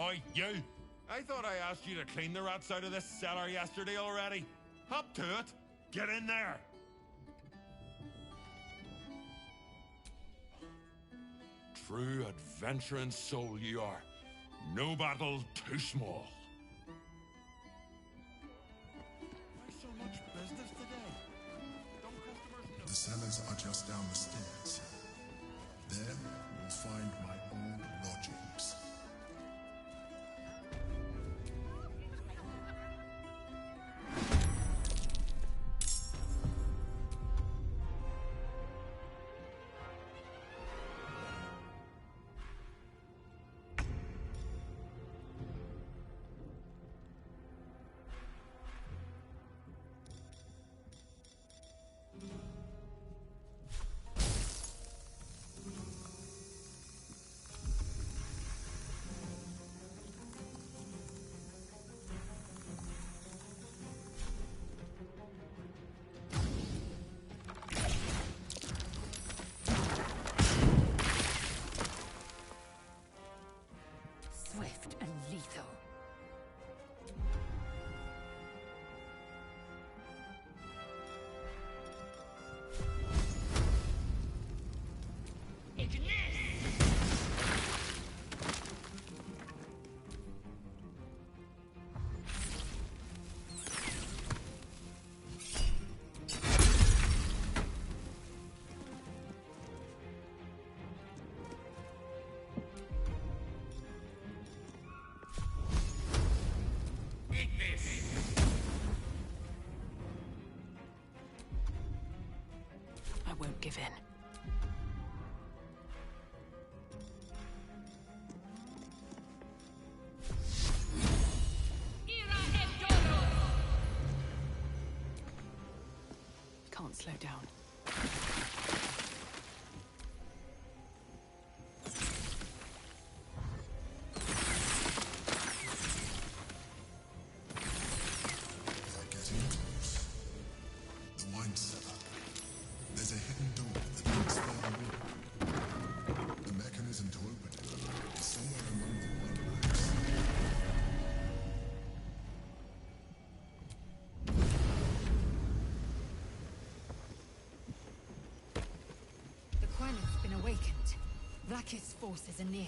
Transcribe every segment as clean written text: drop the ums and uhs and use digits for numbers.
Oi, you! I thought I asked you to clean the rats out of this cellar yesterday already. Up to it! Get in there! True adventuring soul you are. No battle too small. Why so much business today? Don't customers know? The cellars are just down the stairs. There, you'll find my old lodgings. Swift and lethal. I won't give in. Can't slow down. Awakened. Vlaakith's forces are near.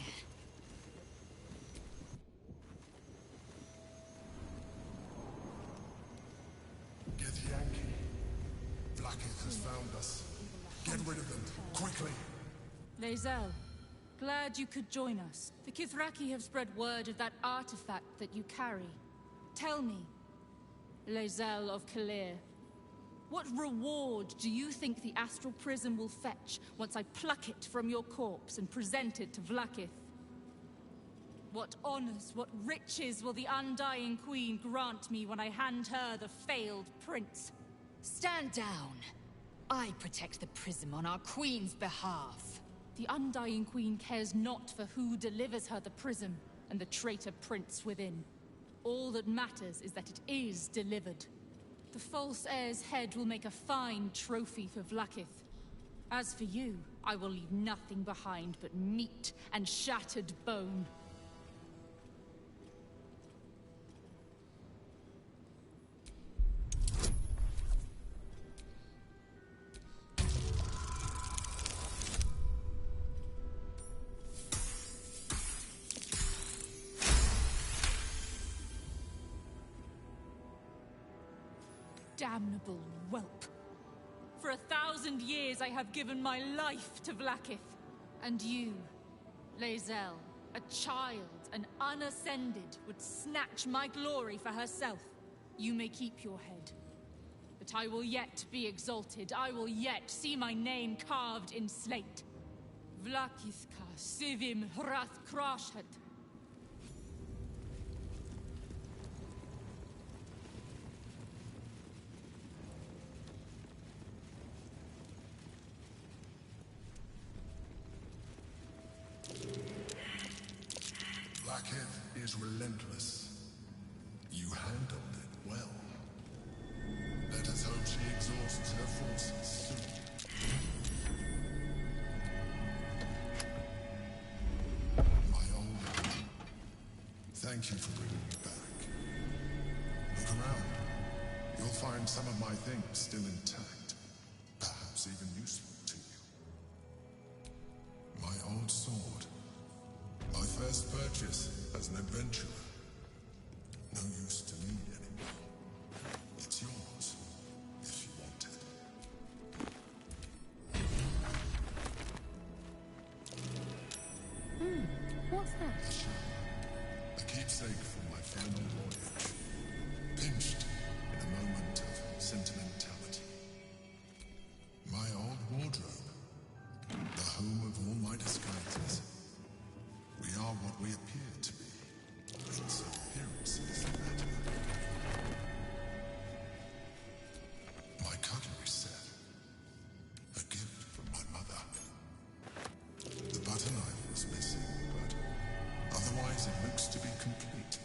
Get Yankee. Vlaakith has found us. Get rid of them, quickly! Lae'zel, glad you could join us. The Kithraki have spread word of that artifact that you carry. Tell me, Lae'zel of Kalir, what reward do you think the astral prism will fetch once I pluck it from your corpse and present it to Vlaakith? What honors, what riches will the Undying Queen grant me when I hand her the failed prince? Stand down. I protect the prism on our queen's behalf. The Undying Queen cares not for who delivers her the prism and the traitor prince within. All that matters is that it is delivered. The false heir's head will make a fine trophy for Vlaakith. As for you, I will leave nothing behind but meat and shattered bone. Damnable whelp. For 1,000 years I have given my life to Vlaakith. And you, Lae'zel, a child, an unascended, would snatch my glory for herself. You may keep your head. But I will yet be exalted. I will yet see my name carved in slate. Vlaakithka sivim hrath krashet. Vlaakith is relentless. You handled it well. Let us hope she exhausts her forces soon. My own. Thank you for bringing me back. Look around. You'll find some of my things still intact. Perhaps even useful to you. My old sword. My first purchase as an adventurer. No use to me anymore. It's yours, if you want it. What's that? A keepsake from my final voyage. Pinched in a moment of sentimentality. My old wardrobe. The home of all my disguises. We are what we appear to be. And so appearances matter. My cutlery set. A gift from my mother. The butter knife is missing, but otherwise it looks to be complete.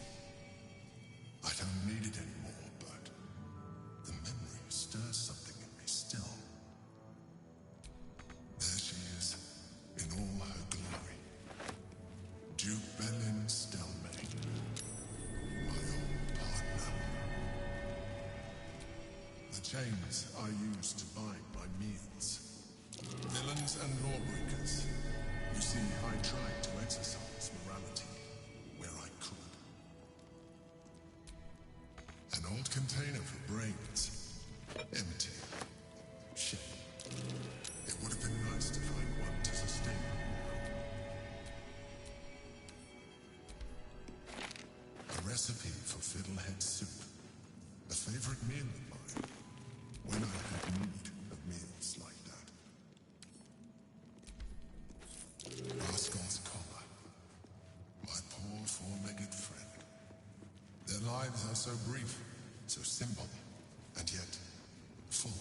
I don't need it anymore, but the memory stirs something in me still. There she is, in all her glory. Duke Belin Stelmane, my old partner. The chains I use to bind my meals. Villains and lawbreakers. You see, I tried to exercise morality where I could. An old container for brains. Empty. Shit. It would have been nice to find one to sustain me. A recipe for fiddlehead soup. A favorite meal of mine. When I had need of meals like that. Rascal's collar. My poor four-legged friend. Their lives are so brief, so simple, and yet full.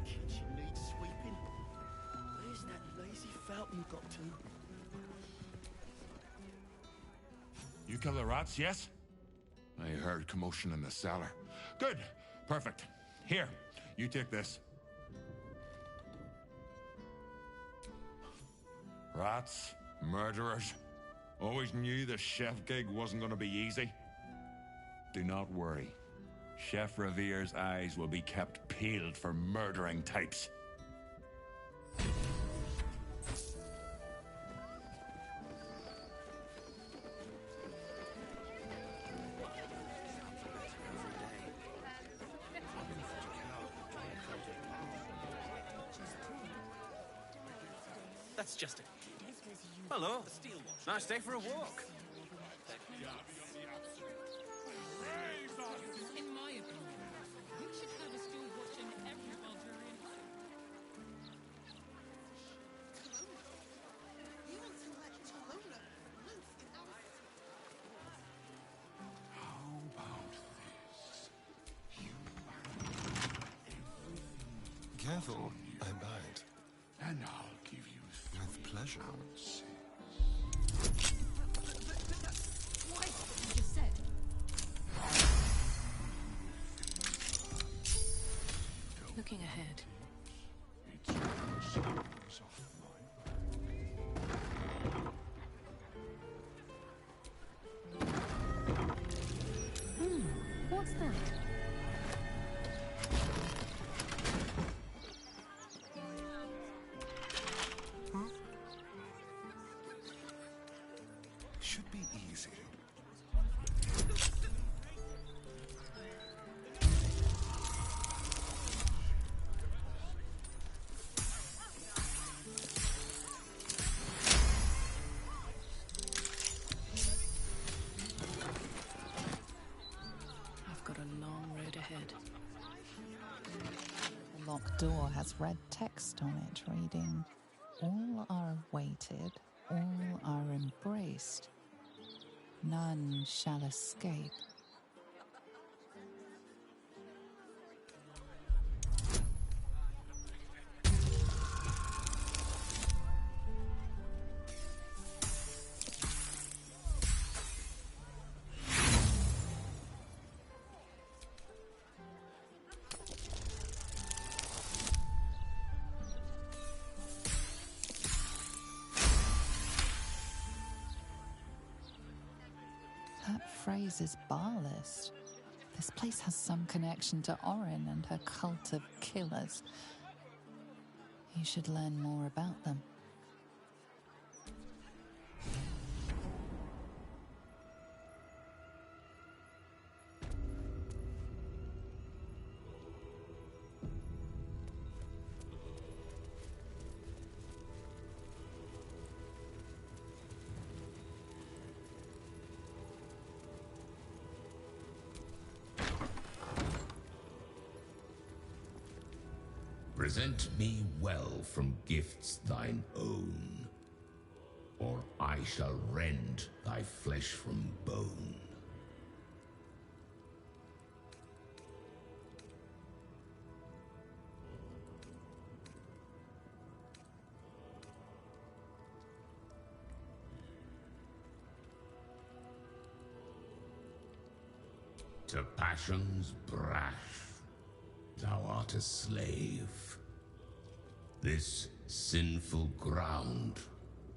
Kitchen needs sweeping. Where's that lazy fountain got to? You kill the rats, yes? I heard commotion in the cellar. Good. Perfect. Here, you take this. Rats, murderers. Always knew the chef gig wasn't going to be easy. Do not worry. Chef Revere's eyes will be kept peeled for murdering types. That's just it. Hello. Nice day for a walk. In my opinion, we should have a steward watching every Baldurian home. How about this? You Careful, I'm bound. and I'll give you With pleasure. ounces. What you just said? Looking ahead. It's the sounds of my What's that? Should be easy. ahead. The locked door has red text on it reading, "All are awaited, all are embraced. None shall escape." That phrase is barlist. This place has some connection to Orin and her cult of killers. You should learn more about them. Present me well from gifts thine own, or I shall rend thy flesh from bone. To passions brash, thou art a slave. This sinful ground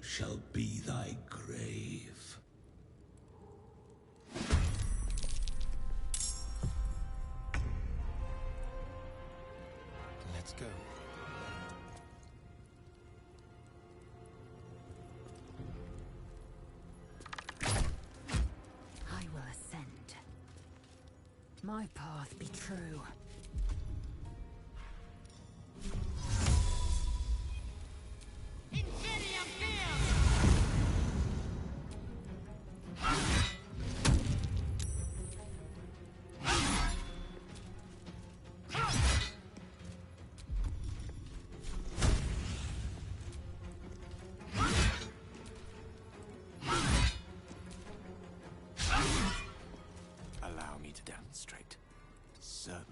shall be thy grave. Let's go. I will ascend. My path be true. Allow me to demonstrate. Certainly.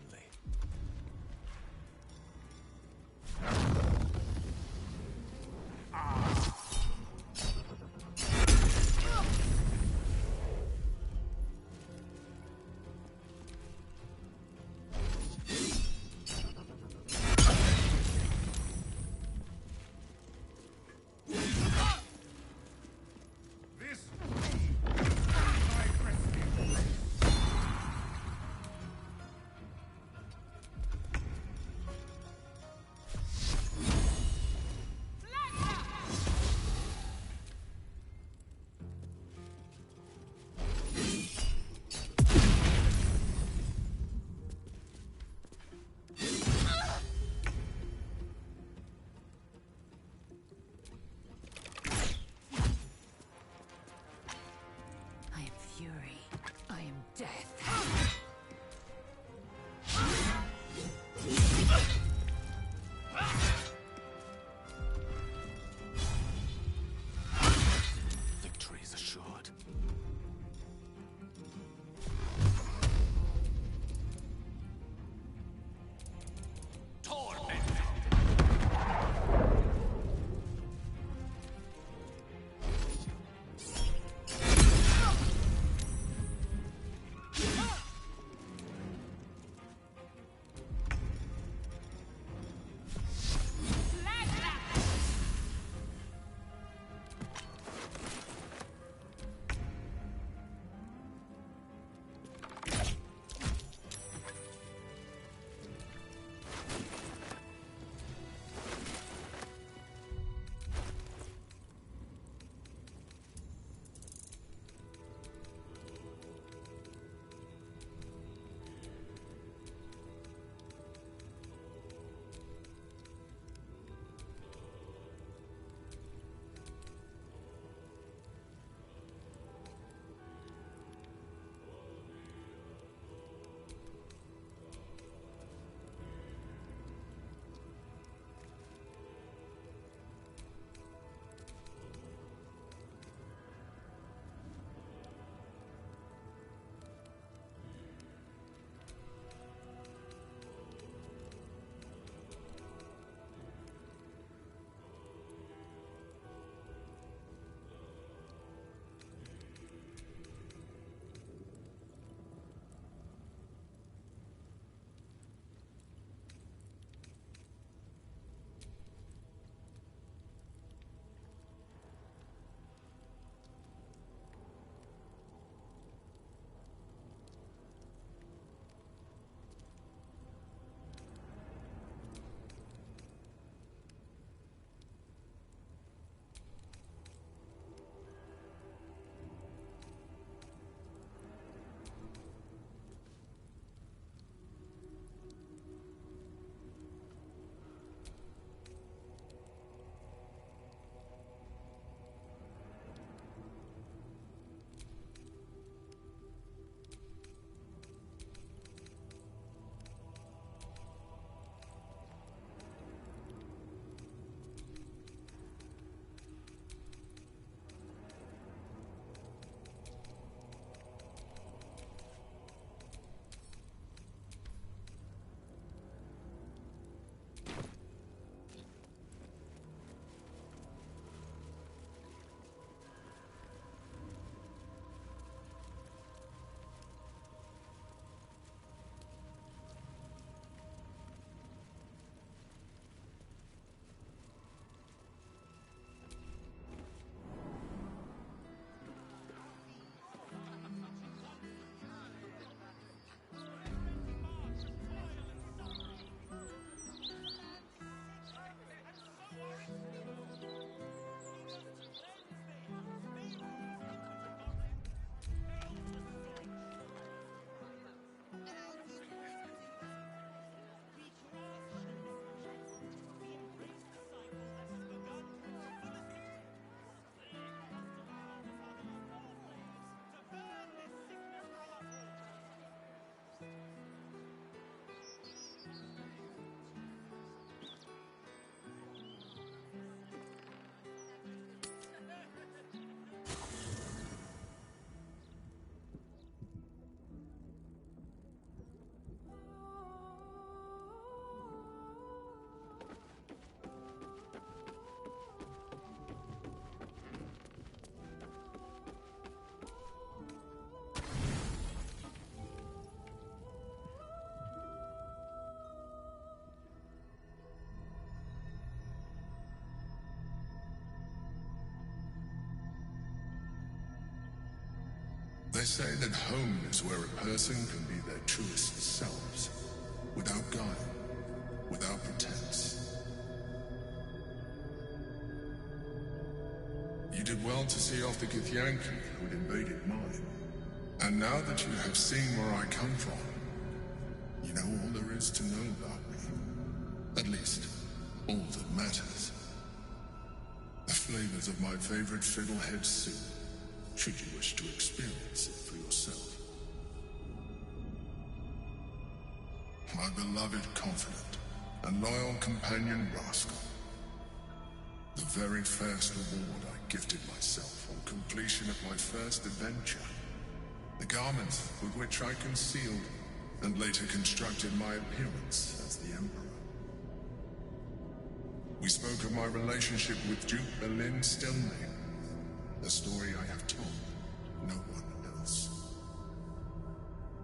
say that home is where a person can be their truest selves, without guile, without pretense. You did well to see off the Githyanki who had invaded mine. And now that you have seen where I come from, you know all there is to know about me. At least, all that matters. The flavors of my favorite fiddlehead soup, should you wish to experience it for yourself. My beloved confidant and loyal companion Rascal. The very first reward I gifted myself on completion of my first adventure. The garments with which I concealed and later constructed my appearance as the Emperor. We spoke of my relationship with Duke Berlin Stilney, a story I have told no one else.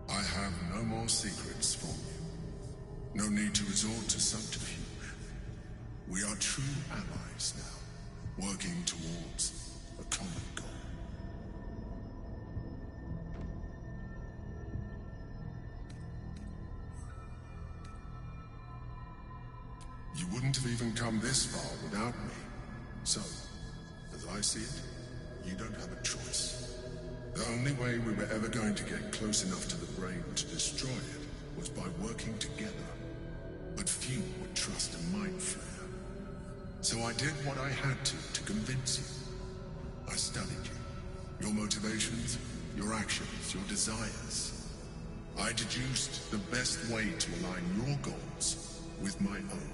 I have no more secrets from you. No need to resort to subterfuge. We are true allies now, working towards a common goal. You wouldn't have even come this far without me. So, as I see it, you don't have a choice. The only way we were ever going to get close enough to the brain to destroy it was by working together. But few would trust a mind flayer. So I did what I had to convince you. I studied you. Your motivations, your actions, your desires. I deduced the best way to align your goals with my own.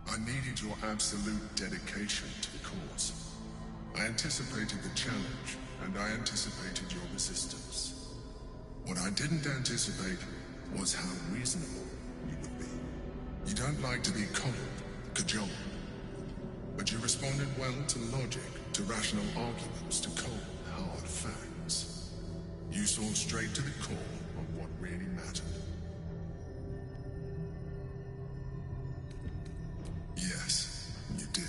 I needed your absolute dedication to the cause. I anticipated the challenge, and I anticipated your resistance. What I didn't anticipate was how reasonable you would be. You don't like to be coddled, cajoled. But you responded well to logic, to rational arguments, to cold, hard facts. You saw straight to the core of what really mattered. Yes, you did.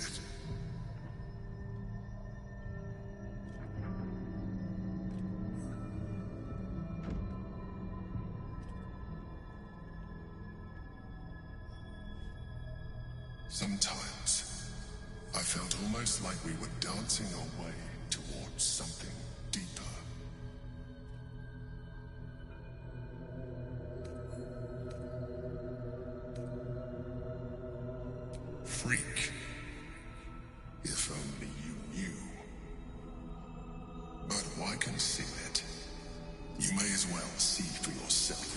Sometimes, I felt almost like we were dancing our way towards something deeper. Freak. If only you knew. But why conceal it? You may as well see for yourself.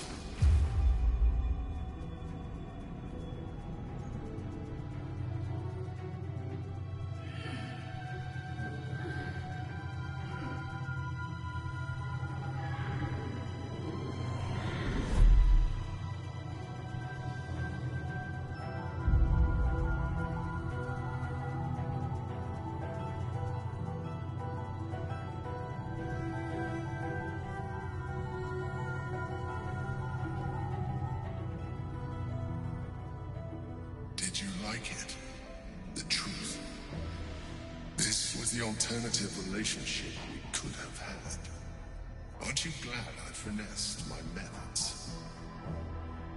Did you like it? The truth. This was the alternative relationship we could have had. Aren't you glad I finessed my methods?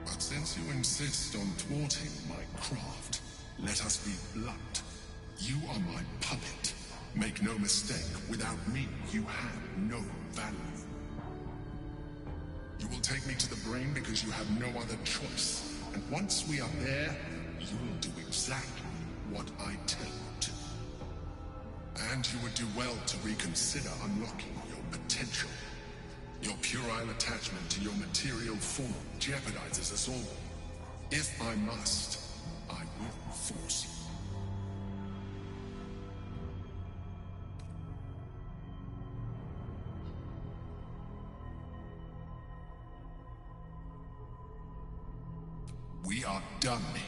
But since you insist on thwarting my craft, let us be blunt. You are my puppet. Make no mistake, without me, you have no value. You will take me to the brain because you have no other choice. And once we are there, you will do exactly what I tell you to. And you would do well to reconsider unlocking your potential. Your puerile attachment to your material form jeopardizes us all. If I must, I will force you. We are done here.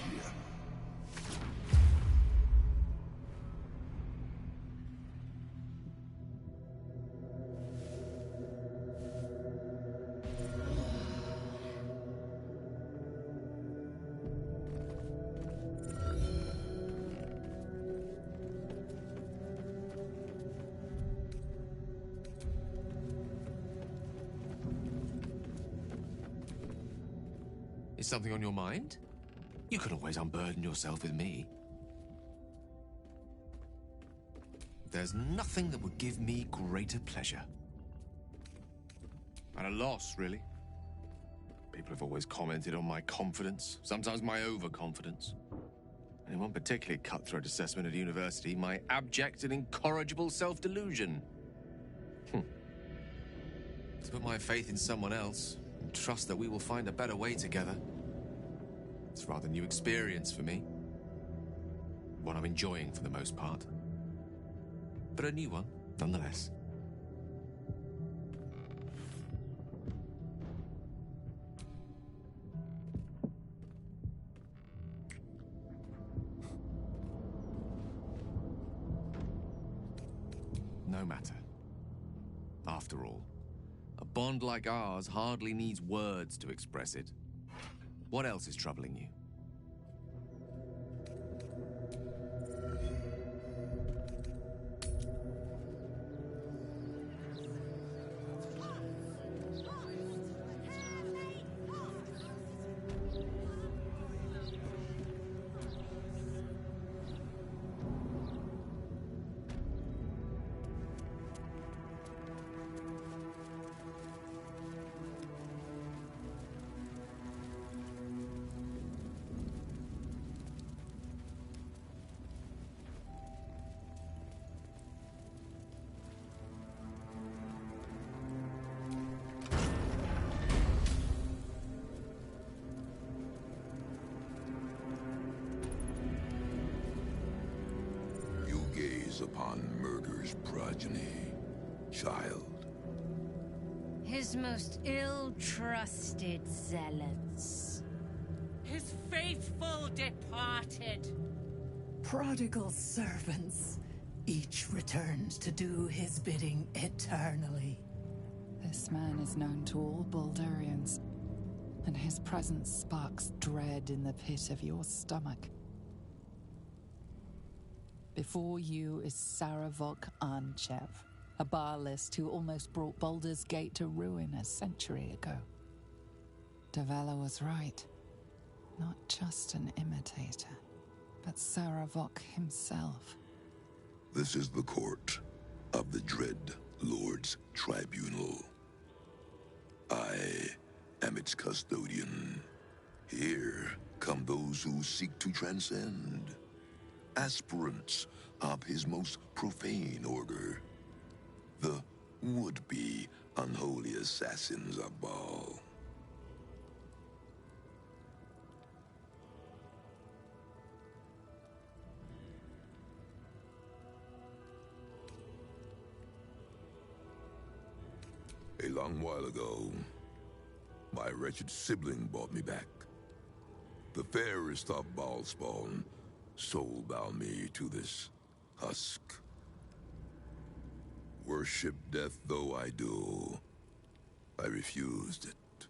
Is something on your mind? You can always unburden yourself with me. There's nothing that would give me greater pleasure. At a loss, really. People have always commented on my confidence, sometimes my overconfidence. And in one particularly cutthroat assessment at university, my abject and incorrigible self-delusion. To put my faith in someone else and trust that we will find a better way together. It's a rather new experience for me. One I'm enjoying for the most part. But a new one, nonetheless. No matter. After all, a bond like ours hardly needs words to express it. What else is troubling you? Upon murder's progeny, child. His most ill-trusted zealots. His faithful departed. Prodigal servants, each returns to do his bidding eternally. This man is known to all Baldurians, and his presence sparks dread in the pit of your stomach. Before you is Saravok Arnchev, a Baalist who almost brought Baldur's Gate to ruin a century ago. Davella was right. Not just an imitator, but Saravok himself. This is the court of the Dread Lord's Tribunal. I am its custodian. Here come those who seek to transcend. Aspirants of his most profane order. The would-be unholy assassins of Baal. A long while ago, my wretched sibling brought me back. The fairest of Baal spawn soul-bound me to this husk. Worship death though I do, I refused it.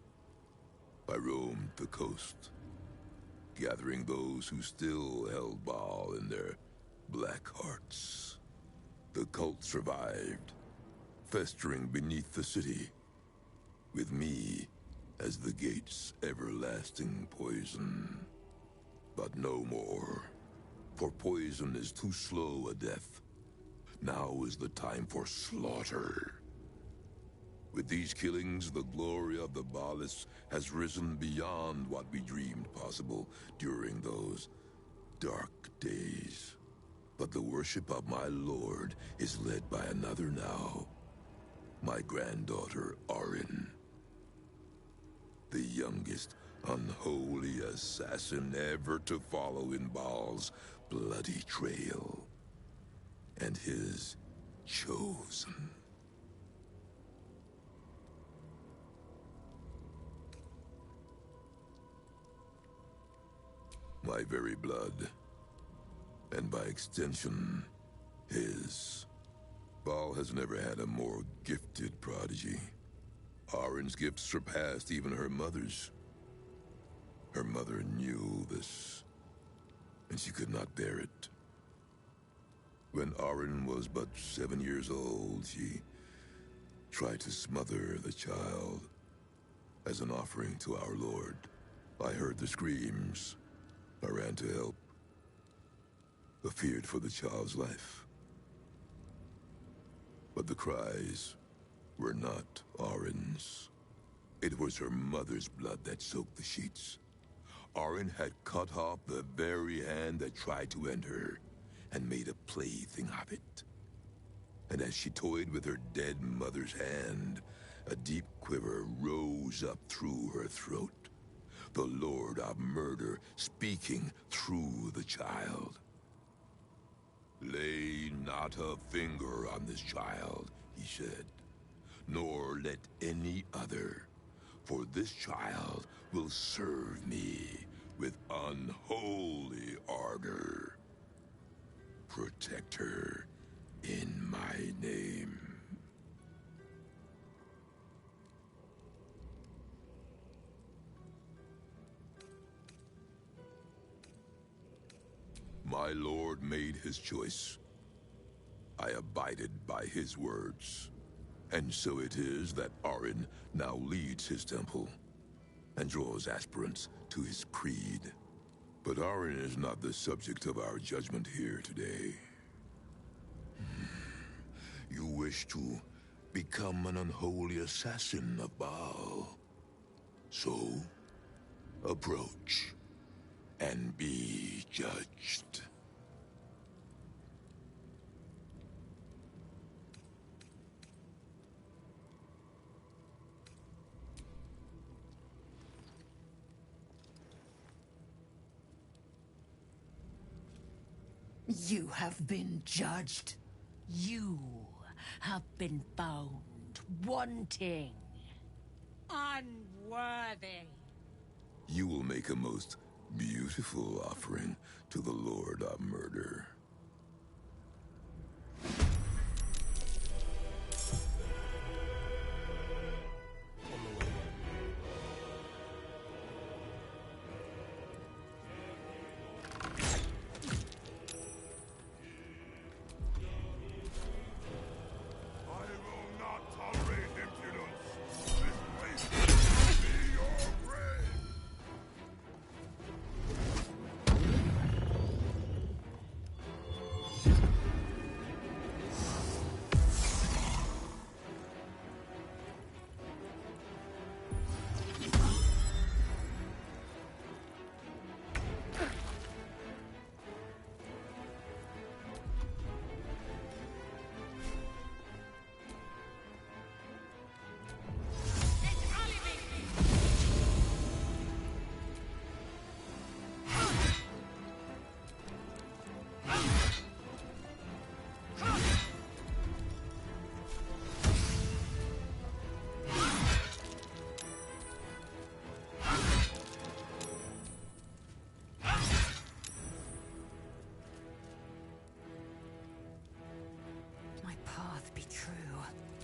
I roamed the coast, gathering those who still held Baal in their black hearts. The cult survived, festering beneath the city, with me as the gate's everlasting poison. But no more. For poison is too slow a death. Now is the time for slaughter. With these killings, the glory of the Baalists has risen beyond what we dreamed possible during those dark days. But the worship of my lord is led by another now. My granddaughter, Orin. The youngest unholy assassin ever to follow in Baal's bloody trail, and his chosen. My very blood, and by extension, his. Baal has never had a more gifted prodigy. Orin's gifts surpassed even her mother's. Her mother knew this, and she could not bear it. When Orin was but 7 years old, she tried to smother the child as an offering to our Lord. I heard the screams. I ran to help. I feared for the child's life. But the cries were not Orin's. It was her mother's blood that soaked the sheets. Orin had cut off the very hand that tried to end her, and made a plaything of it. And as she toyed with her dead mother's hand, a deep quiver rose up through her throat. The Lord of Murder speaking through the child. "Lay not a finger on this child," he said, "nor let any other, for this child will serve me with unholy ardor. Protect her in my name." My lord made his choice. I abided by his words. And so it is that Orin now leads his temple and draws aspirants to his creed. But Orin is not the subject of our judgment here today. You wish to become an unholy assassin of Baal. So, approach and be judged. You have been judged. You have been found wanting. Unworthy. You will make a most beautiful offering to the Lord of Murder.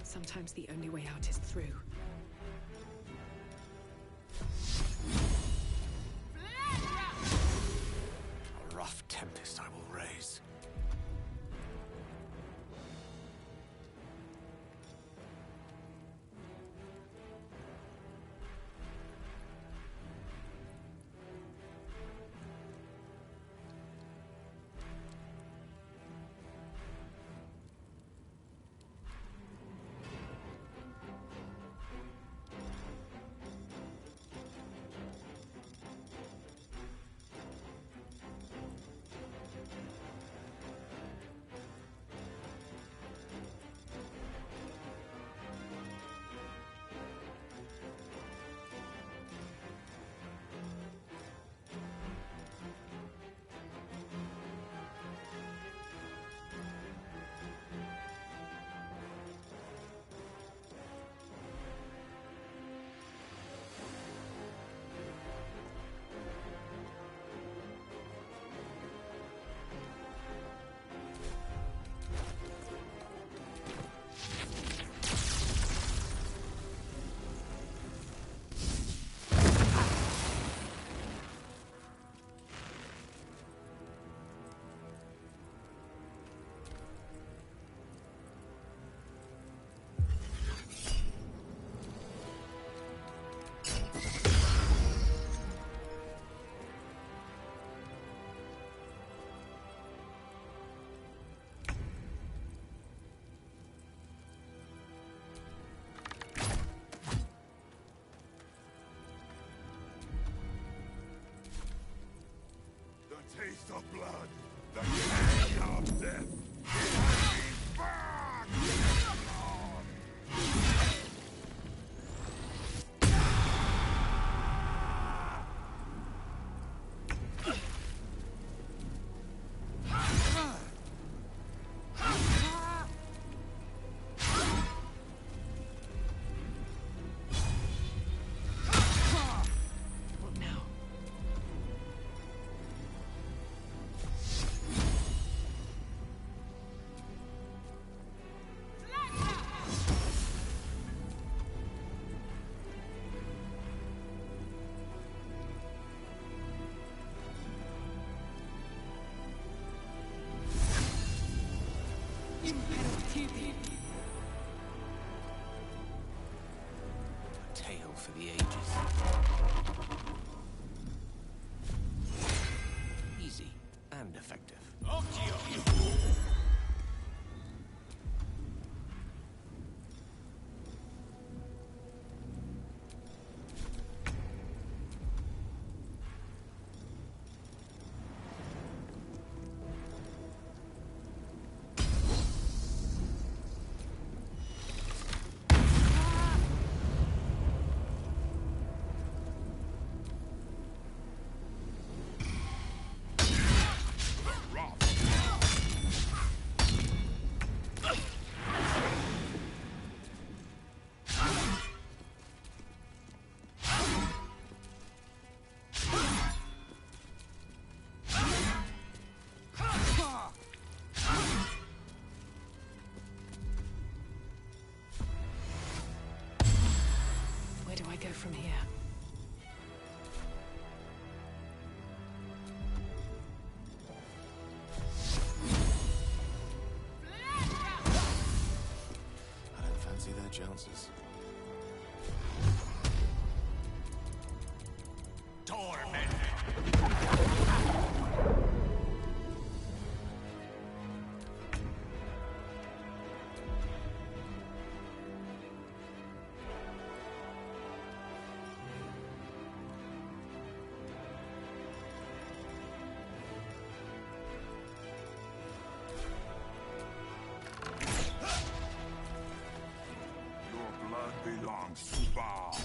Sometimes the only way out is through. A rough tempest I will raise. A tale for the ages. Easy and effective. Where do I go from here? I don't fancy their chances. Your blood belongs to Baal.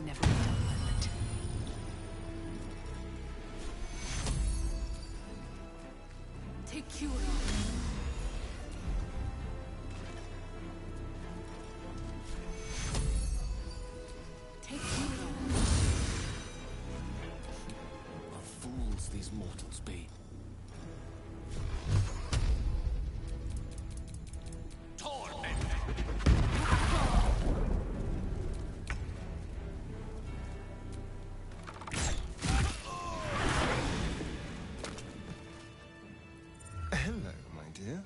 Never a dull moment. Take cure. Take cure. What fools these mortals be. Hello, my dear.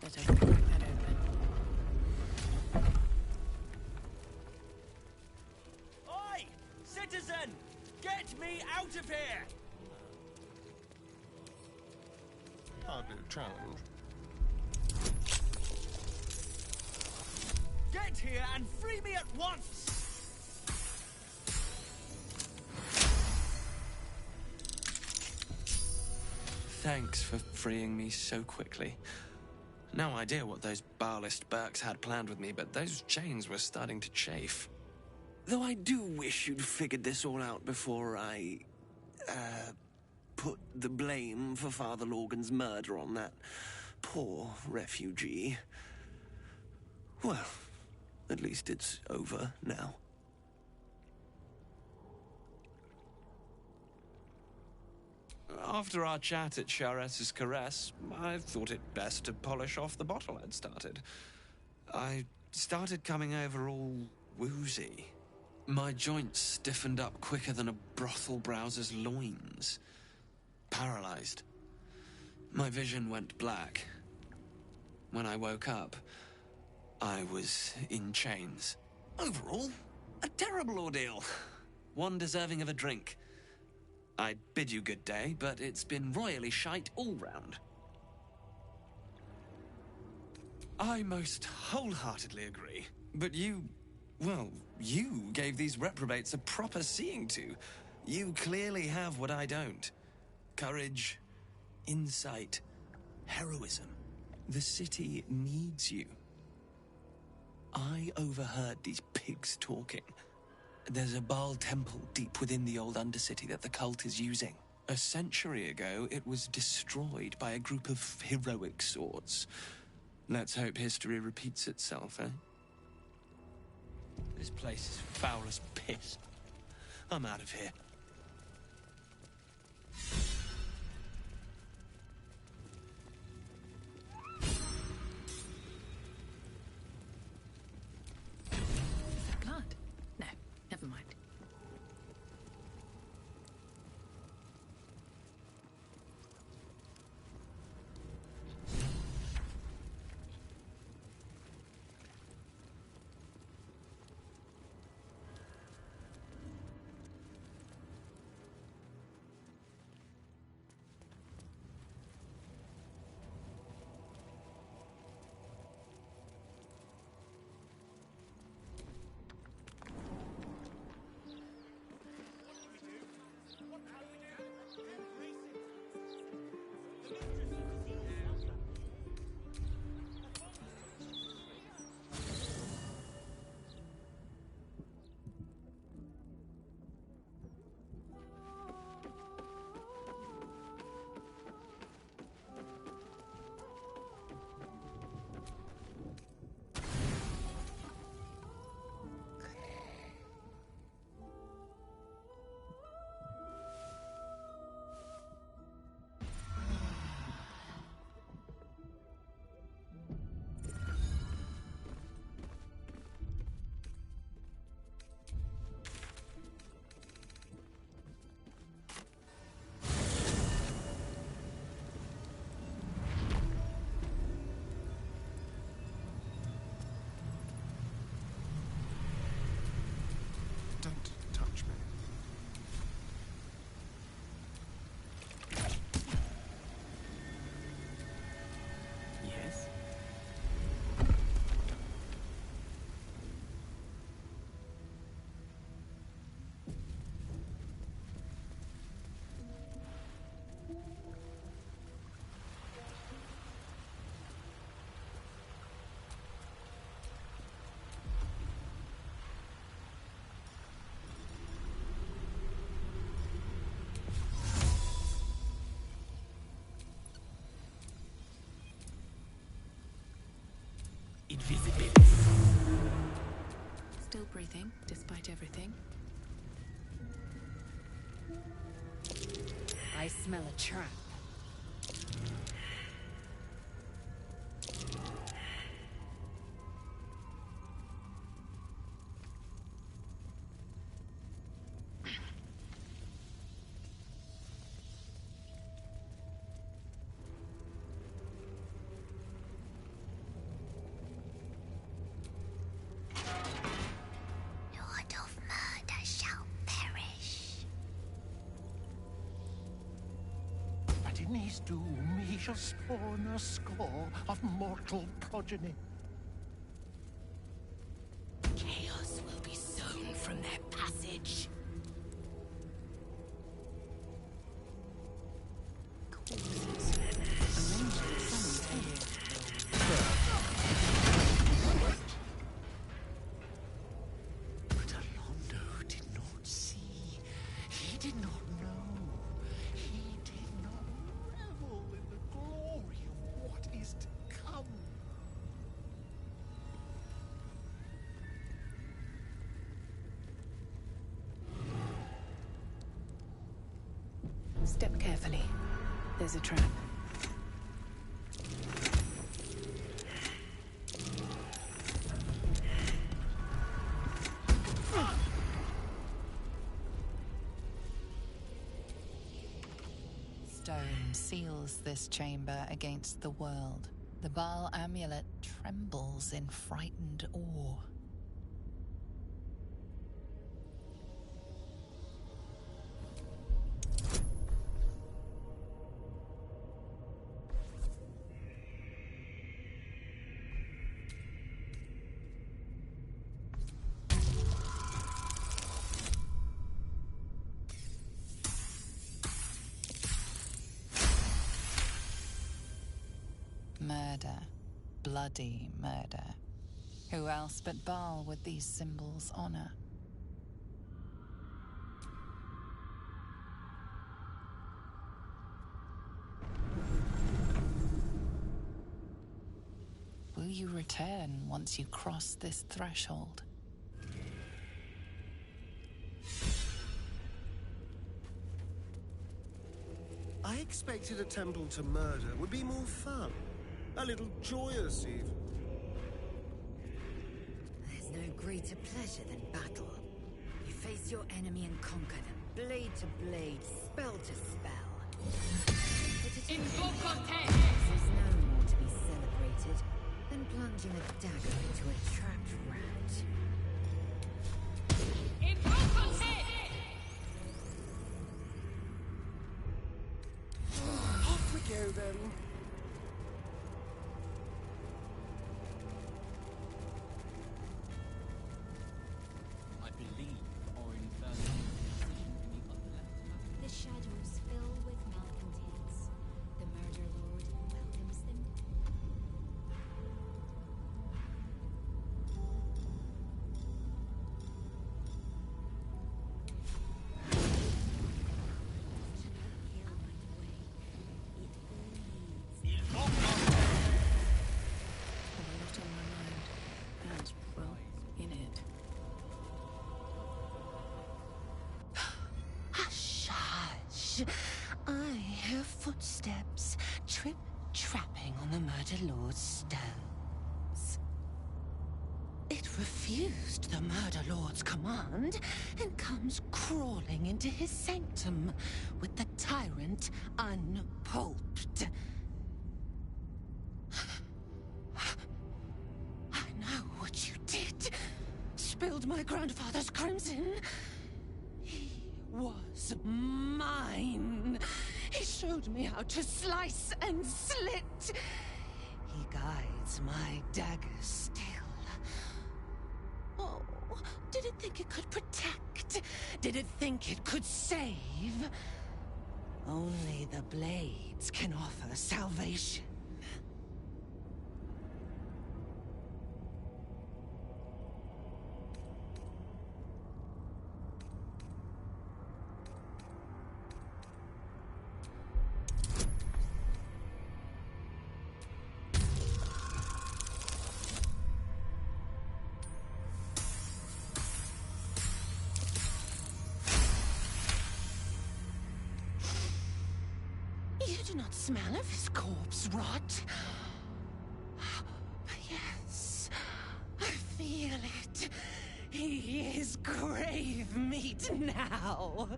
Better crack that open. Oi! Citizen! Get me out of here! Hardly a challenge. Get here and free me at once! Thanks for freeing me so quickly. No idea what those Baalist Burks had planned with me, but those chains were starting to chafe. Though I do wish you'd figured this all out before I, put the blame for Father Lorgan's murder on that poor refugee. Well, at least it's over now. After our chat at Charessa's Caress, I thought it best to polish off the bottle I'd started. I started coming over all woozy. My joints stiffened up quicker than a brothel browser's loins. Paralyzed. My vision went black. When I woke up, I was in chains. Overall, a terrible ordeal. One deserving of a drink. I bid you good day, but it's been royally shite all round. I most wholeheartedly agree. But you gave these reprobates a proper seeing to. You clearly have what I don't. Courage, insight, heroism. The city needs you. I overheard these pigs talking. There's a Baal temple deep within the old Undercity that the cult is using. A century ago, it was destroyed by a group of heroic sorts. Let's hope history repeats itself, eh? This place is foul as piss. I'm out of here. Blood? No, never mind. Don't touch me. Yes? Invisibility. Still breathing, despite everything. I smell a trap. Lord of Murder shall perish. But in his doom he shall spawn a score of mortal progeny. Chaos will be sown from their passage. But Alondo did not see. He did not know. He did not revel in the glory of what is to come. Step carefully. There's a trap. Stone seals this chamber against the world. The Baal amulet trembles in frightened awe. Murder. Bloody murder. Who else but Baal would these symbols honor? Will you return once you cross this threshold? I expected a temple to murder would be more fun. A little joyous, even. There's no greater pleasure than battle. You face your enemy and conquer them, blade to blade, spell to spell. There's no more to be celebrated than plunging a dagger into a trapped rat. Off we go, then. I believe Orin found The shadows fill with malcontents. The Murder Lord welcomes them. Hush, hush. I hear footsteps trip-trapping on the Murder Lord's stones. It refused the Murder Lord's command and comes crawling into his sanctum with the tyrant unpulped. I know what you did. Spilled my grandfather's crimson. He was mine. He showed me how to slice and slit. He guides my dagger still. Oh, did it think it could protect? Did it think it could save? Only the blades can offer salvation. You do not smell of his corpse rot. But yes, I feel it. He is grave meat now.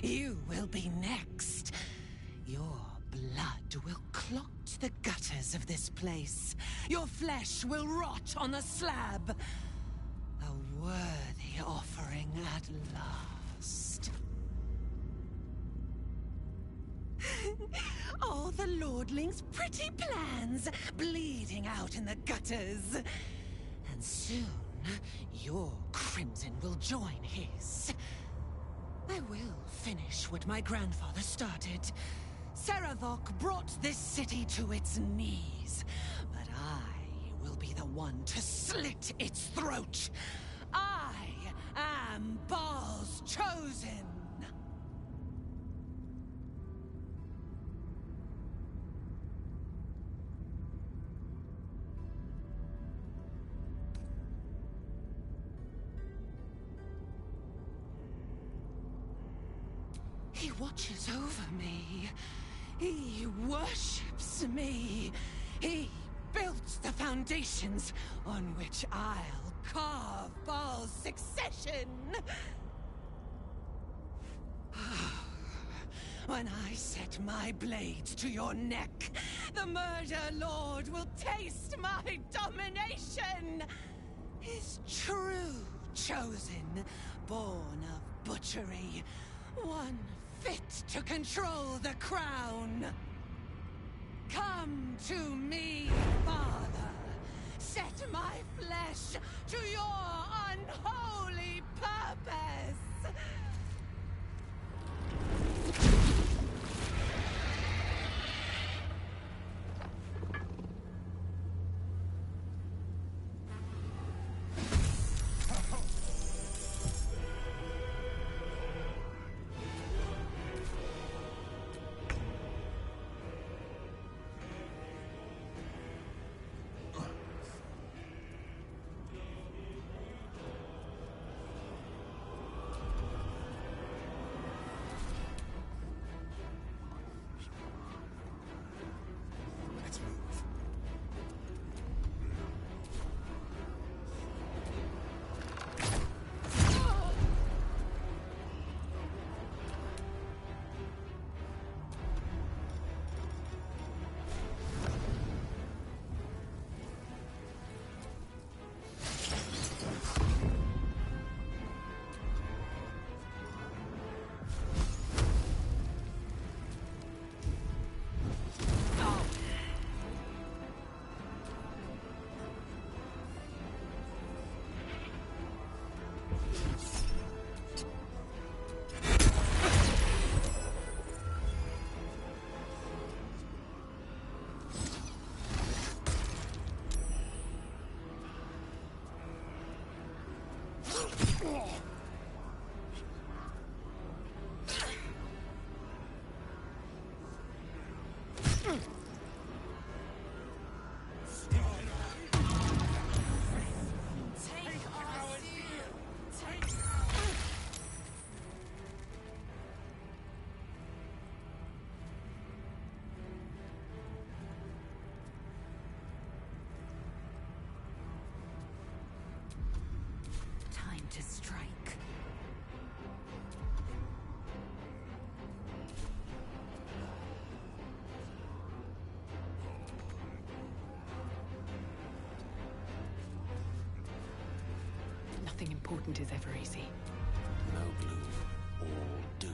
You will be next. Your blood will clot the gutters of this place. Your flesh will rot on the slab. A worthy offering at last. All the Lordling's pretty plans bleeding out in the gutters. And soon, your crimson will join his. I will finish what my grandfather started. Saravok brought this city to its knees, but I will be the one to slit its throat. I am Baal's chosen. He watches over me. He worships me. He built the foundations on which I'll carve Baal's succession. When I set my blades to your neck, the Murder Lord will taste my domination. His true chosen, born of butchery, one fit to control the crown. Come to me, Father. Set my flesh to your unholy purpose. To strike. Nothing important is ever easy. No bloom, all doom.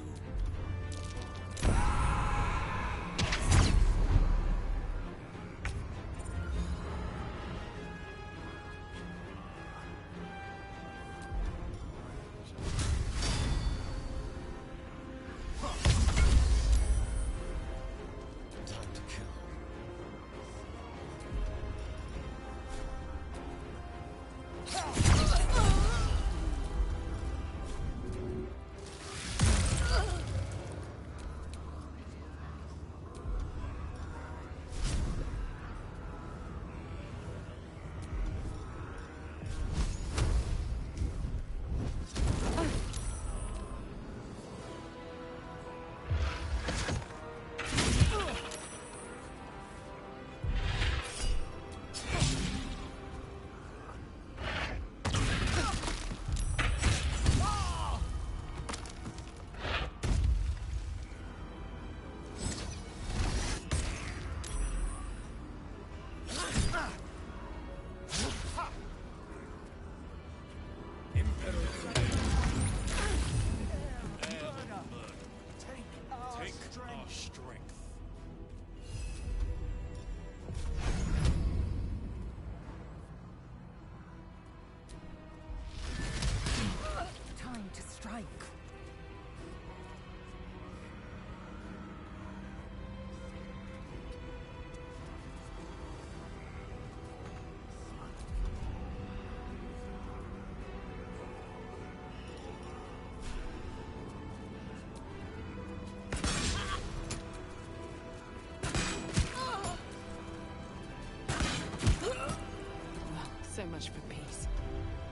So much for peace.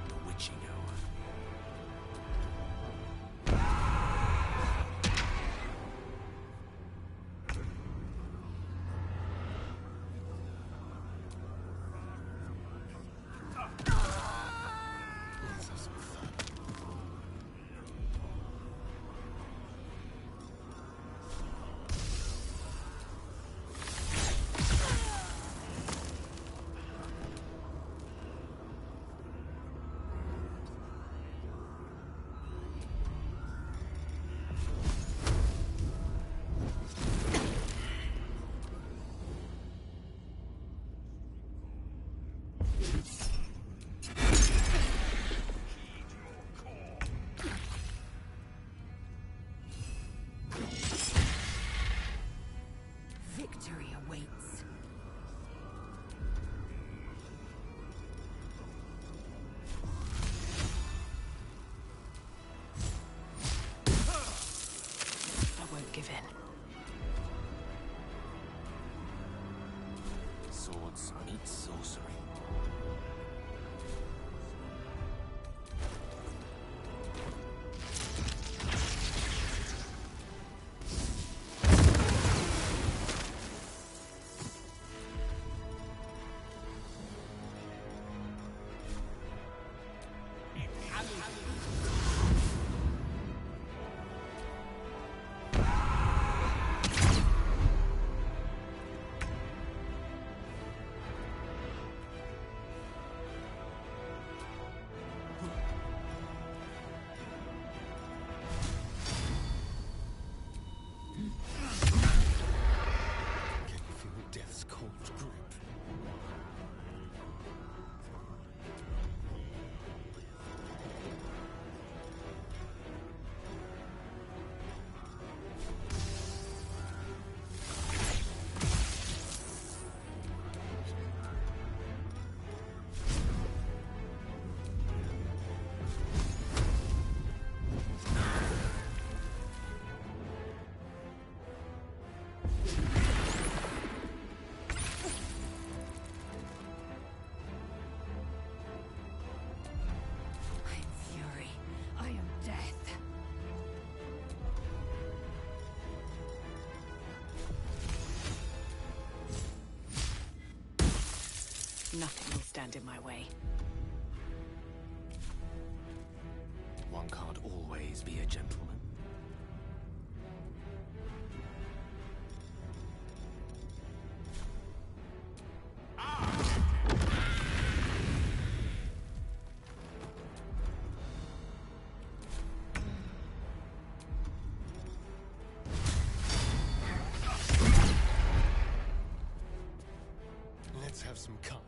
The witching hour. Victory awaits. I won't give in. Swords meet sorcery. Death's cold grip. Nothing will stand in my way. One can't always be a gentleman. Let's have some carnage.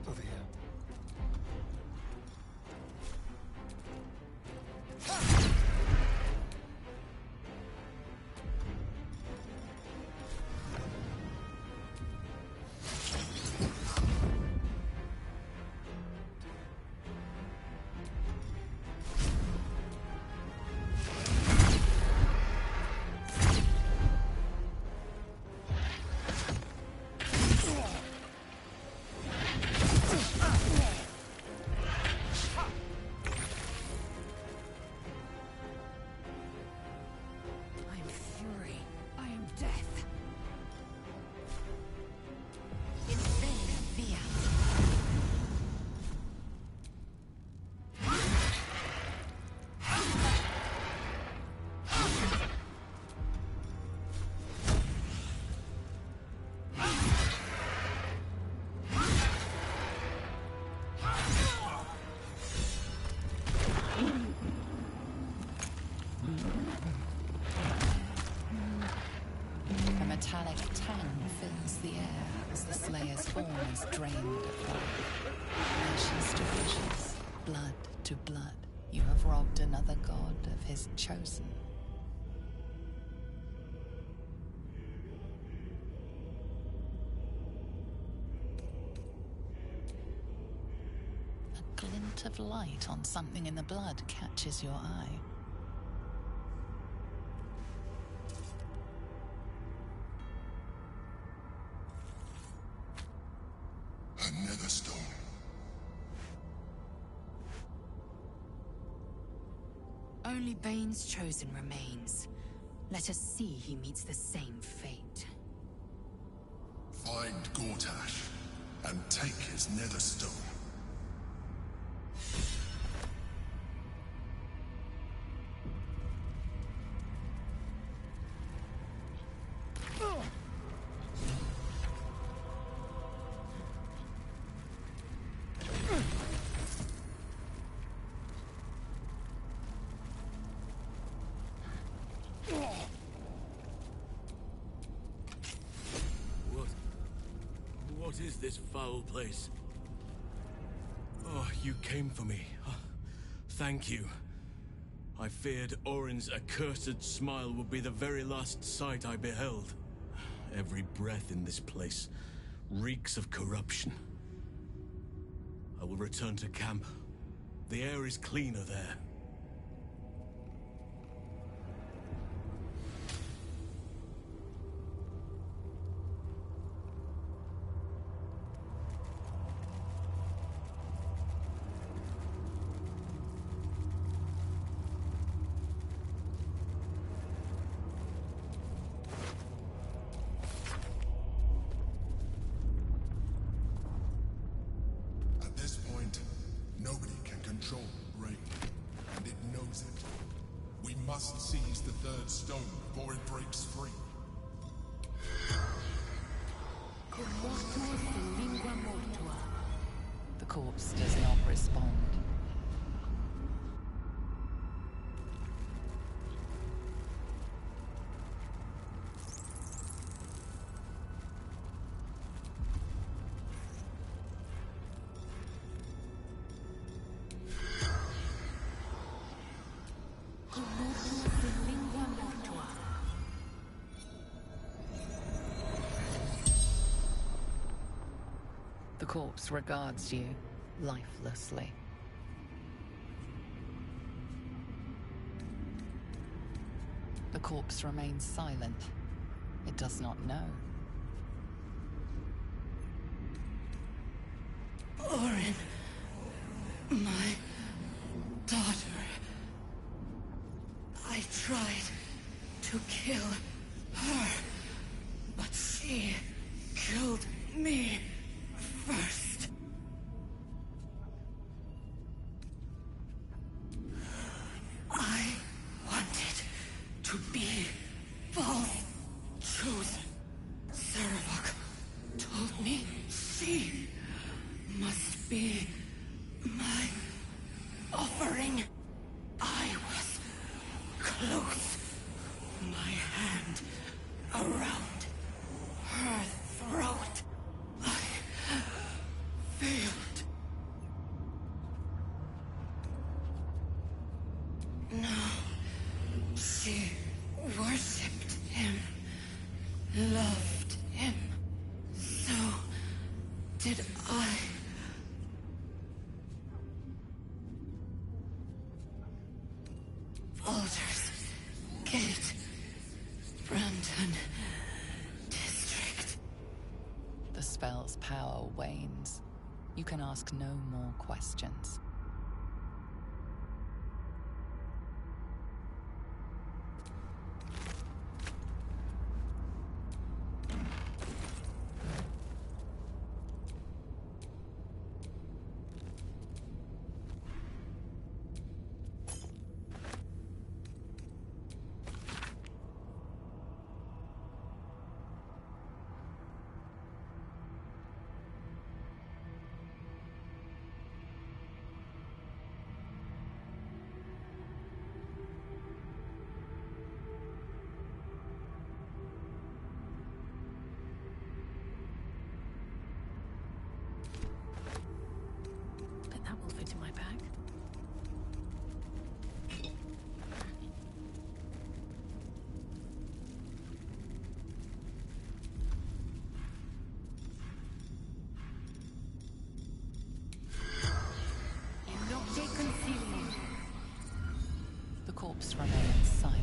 Over here. A metallic tang fills the air as the Slayer's form is drained of life. Ashes to ashes, blood to blood, you have robbed another god of his chosen. A glint of light on something in the blood catches your eye. Another stone. Only Bane's chosen remains. Let us see he meets the same fate. Find Gortash and take his nether stone. What is this foul place? Oh, you came for me. Thank you. I feared Orin's accursed smile would be the very last sight I beheld. Every breath in this place reeks of corruption. I will return to camp. The air is cleaner there. At this point, nobody can control the brain, and it knows it. We must seize the third stone before it breaks free. The corpse does not respond. The corpse regards you lifelessly. The corpse remains silent. It does not know. Orin, my daughter. I tried to kill her, but she killed me first. I wanted to be false chosen. Saravok told me she must be my offering. I was close, my hand around her throat. I failed. No, she worshipped him, loved him. So did I. Baldur's Gate, Brandon District. The spell's power wanes. You can ask no more questions. But that will fit in my bag. The corpse remains silent.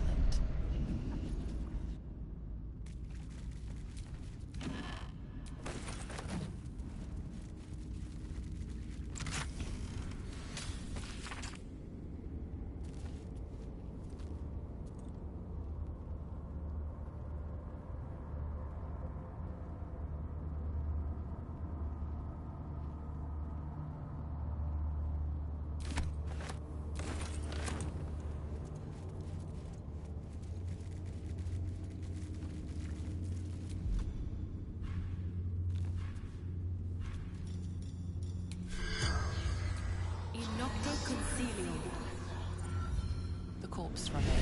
The corpse remains